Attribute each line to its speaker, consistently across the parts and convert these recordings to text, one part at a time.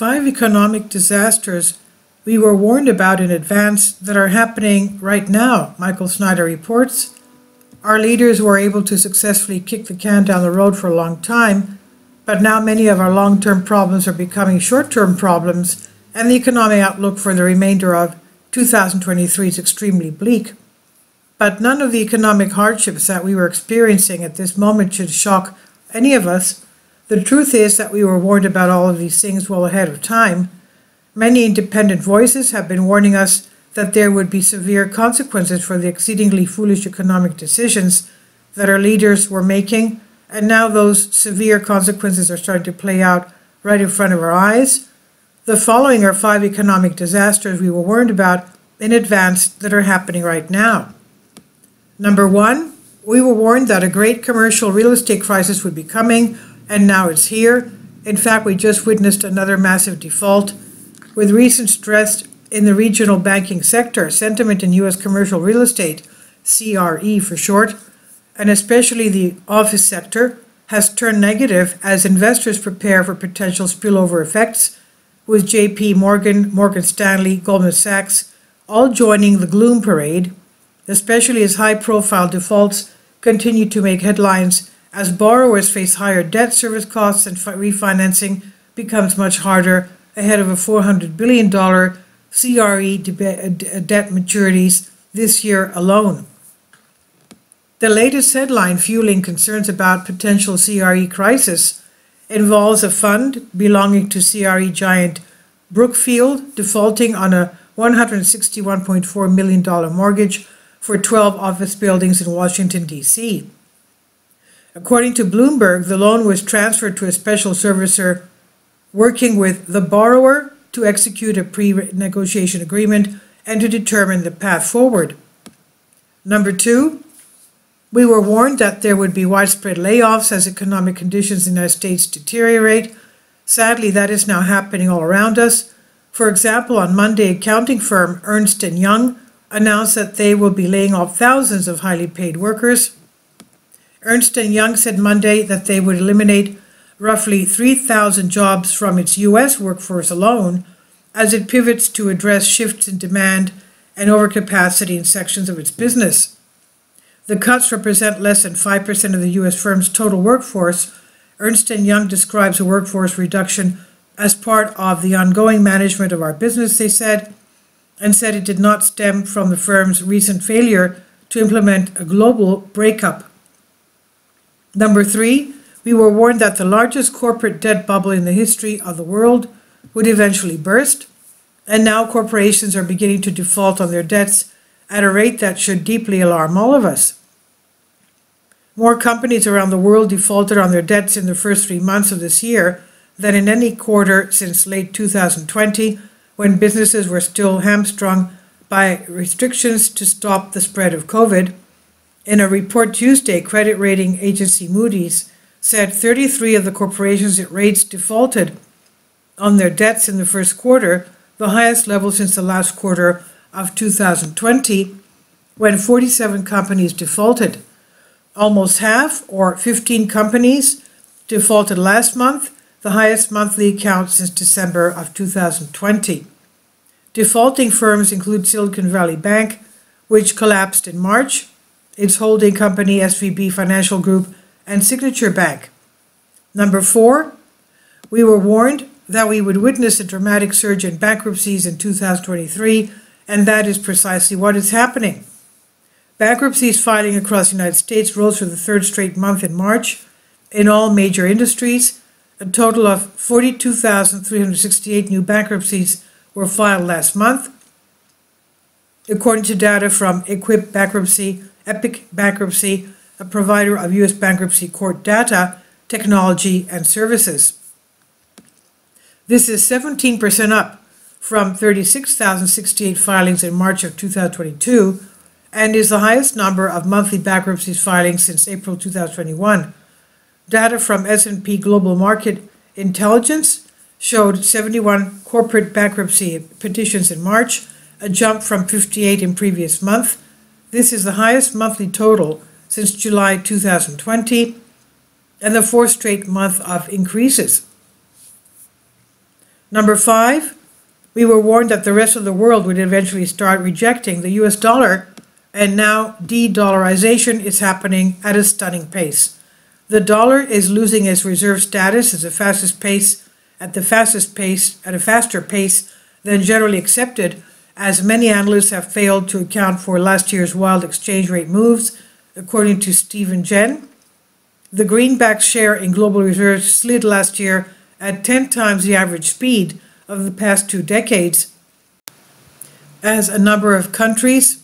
Speaker 1: 5 economic disasters we were warned about in advance that are happening right now, Michael Snyder reports. Our leaders were able to successfully kick the can down the road for a long time, but now many of our long-term problems are becoming short-term problems, and the economic outlook for the remainder of 2023 is extremely bleak. But none of the economic hardships that we were experiencing at this moment should shock any of us. The truth is that we were warned about all of these things well ahead of time. Many independent voices have been warning us that there would be severe consequences for the exceedingly foolish economic decisions that our leaders were making, and now those severe consequences are starting to play out right in front of our eyes. The following are 5 economic disasters we were warned about in advance that are happening right now. Number 1, we were warned that a great commercial real estate crisis would be coming, and now it's here. In fact, we just witnessed another massive default. With recent stress in the regional banking sector, sentiment in U.S. commercial real estate, CRE for short, and especially the office sector, has turned negative as investors prepare for potential spillover effects, with JP Morgan, Morgan Stanley, Goldman Sachs all joining the gloom parade, especially as high-profile defaults continue to make headlines as borrowers face higher debt service costs and refinancing becomes much harder ahead of a $400 billion CRE debt maturities this year alone. The latest headline fueling concerns about potential CRE crisis involves a fund belonging to CRE giant Brookfield defaulting on a $161.4 million mortgage for 12 office buildings in Washington, D.C. According to Bloomberg, the loan was transferred to a special servicer working with the borrower to execute a pre-negotiation agreement and to determine the path forward. Number 2, we were warned that there would be widespread layoffs as economic conditions in the United States deteriorate. Sadly, that is now happening all around us. For example, on Monday, accounting firm Ernst & Young announced that they will be laying off thousands of highly paid workers. Ernst & Young said Monday that they would eliminate roughly 3,000 jobs from its U.S. workforce alone as it pivots to address shifts in demand and overcapacity in sections of its business. The cuts represent less than 5% of the U.S. firm's total workforce. Ernst & Young describes a workforce reduction as part of the ongoing management of our business, they said, and said it did not stem from the firm's recent failure to implement a global breakup. Number 3, we were warned that the largest corporate debt bubble in the history of the world would eventually burst, and now corporations are beginning to default on their debts at a rate that should deeply alarm all of us. More companies around the world defaulted on their debts in the first 3 months of this year than in any quarter since late 2020, when businesses were still hamstrung by restrictions to stop the spread of COVID. In a report Tuesday, credit rating agency Moody's said 33 of the corporations it rates defaulted on their debts in the first quarter, the highest level since the last quarter of 2020, when 47 companies defaulted. Almost half, or 15 companies, defaulted last month, the highest monthly account since December of 2020. Defaulting firms include Silicon Valley Bank, which collapsed in March, its holding company SVB Financial Group, and Signature Bank. Number 4, we were warned that we would witness a dramatic surge in bankruptcies in 2023, and that is precisely what is happening. Bankruptcies filing across the United States rose for the 3rd straight month in March in all major industries. A total of 42,368 new bankruptcies were filed last month, according to data from Epic Bankruptcy, a provider of U.S. bankruptcy court data, technology, and services. This is 17% up from 36,068 filings in March of 2022 and is the highest number of monthly bankruptcies filings since April 2021. Data from S&P Global Market Intelligence showed 71 corporate bankruptcy petitions in March, a jump from 58 in previous month. This is the highest monthly total since July 2020 and the 4th straight month of increases. Number 5, we were warned that the rest of the world would eventually start rejecting the US dollar, and now de-dollarization is happening at a stunning pace. The dollar is losing its reserve status at a faster pace than generally accepted, as many analysts have failed to account for last year's wild exchange rate moves, according to Stephen Jen. The greenback's share in global reserves slid last year at 10 times the average speed of the past 2 decades, as a number of countries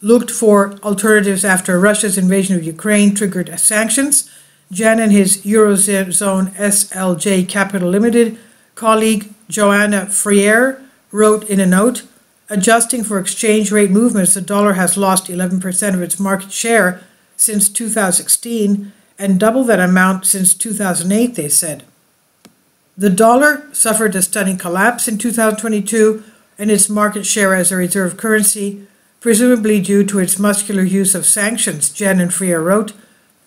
Speaker 1: looked for alternatives after Russia's invasion of Ukraine triggered sanctions. Jen and his Eurozone SLJ Capital Limited colleague Joanna Freire wrote in a note, adjusting for exchange rate movements, the dollar has lost 11% of its market share since 2016 and double that amount since 2008, they said. The dollar suffered a stunning collapse in 2022 in its market share as a reserve currency, presumably due to its muscular use of sanctions, Jen and Freire wrote.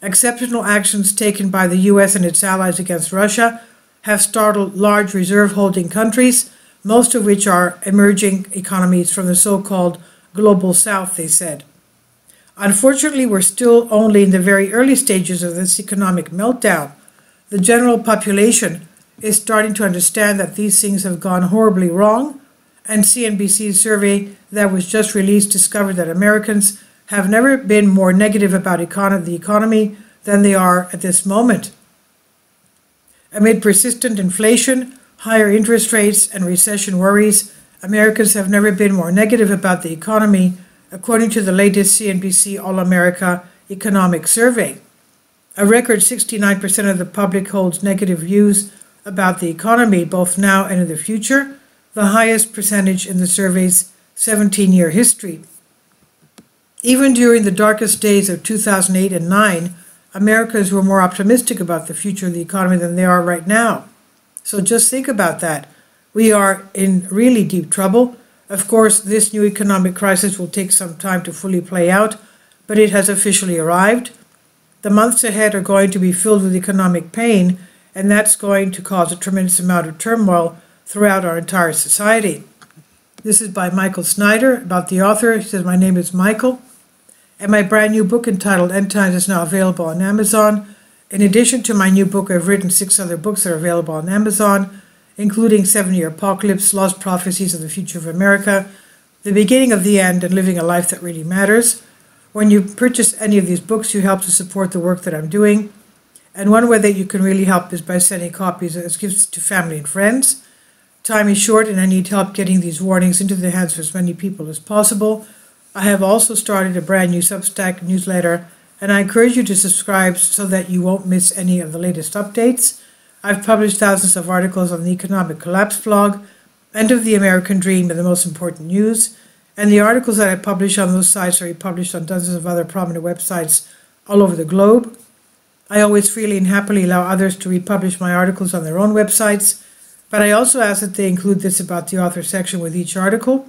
Speaker 1: Exceptional actions taken by the US and its allies against Russia have startled large reserve-holding countries, most of which are emerging economies from the so-called Global South, they said. Unfortunately, we're still only in the very early stages of this economic meltdown. The general population is starting to understand that these things have gone horribly wrong, and CNBC's survey that was just released discovered that Americans have never been more negative about the economy than they are at this moment. Amid persistent inflation, higher interest rates, and recession worries, Americans have never been more negative about the economy, according to the latest CNBC All-America Economic Survey. A record 69% of the public holds negative views about the economy, both now and in the future, the highest percentage in the survey's 17-year history. Even during the darkest days of 2008 and 9, Americans were more optimistic about the future of the economy than they are right now. So just think about that. We are in really deep trouble. Of course, this new economic crisis will take some time to fully play out, but it has officially arrived. The months ahead are going to be filled with economic pain, and that's going to cause a tremendous amount of turmoil throughout our entire society. This is by Michael Snyder, about the author. He says, my name is Michael, and my brand new book entitled End Times is now available on Amazon. In addition to my new book, I've written 6 other books that are available on Amazon, including 7-Year Apocalypse, Lost Prophecies of the Future of America, The Beginning of the End, and Living a Life That Really Matters. When you purchase any of these books, you help to support the work that I'm doing. And one way that you can really help is by sending copies as gifts to family and friends. Time is short, and I need help getting these warnings into the hands of as many people as possible. I have also started a brand new Substack newsletter, and I encourage you to subscribe so that you won't miss any of the latest updates. I've published thousands of articles on the Economic Collapse blog, End of the American Dream, and the most important news. And the articles that I publish on those sites are republished on dozens of other prominent websites all over the globe. I always freely and happily allow others to republish my articles on their own websites, but I also ask that they include this about the author section with each article.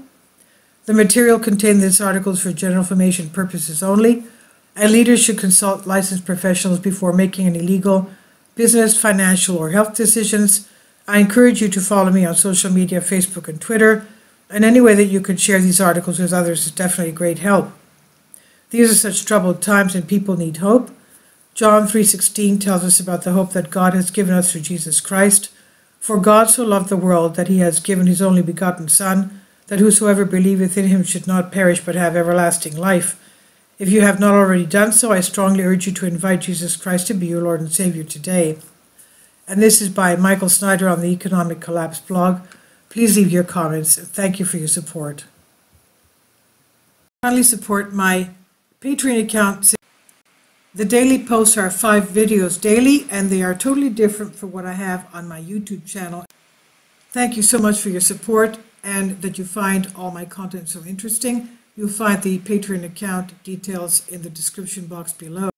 Speaker 1: The material contained in this article is for general information purposes only, and leaders should consult licensed professionals before making any legal, business, financial, or health decisions. I encourage you to follow me on social media, Facebook and Twitter, and any way that you can share these articles with others is definitely a great help. These are such troubled times and people need hope. John 3:16 tells us about the hope that God has given us through Jesus Christ. For God so loved the world that he has given his only begotten Son, that whosoever believeth in him should not perish but have everlasting life. If you have not already done so, I strongly urge you to invite Jesus Christ to be your Lord and Savior today. And this is by Michael Snyder on the Economic Collapse blog. Please leave your comments. Thank you for your support. Kindly support my Patreon account. The daily posts are 5 videos daily, and they are totally different from what I have on my YouTube channel. Thank you so much for your support and that you find all my content so interesting. You'll find the Patreon account details in the description box below.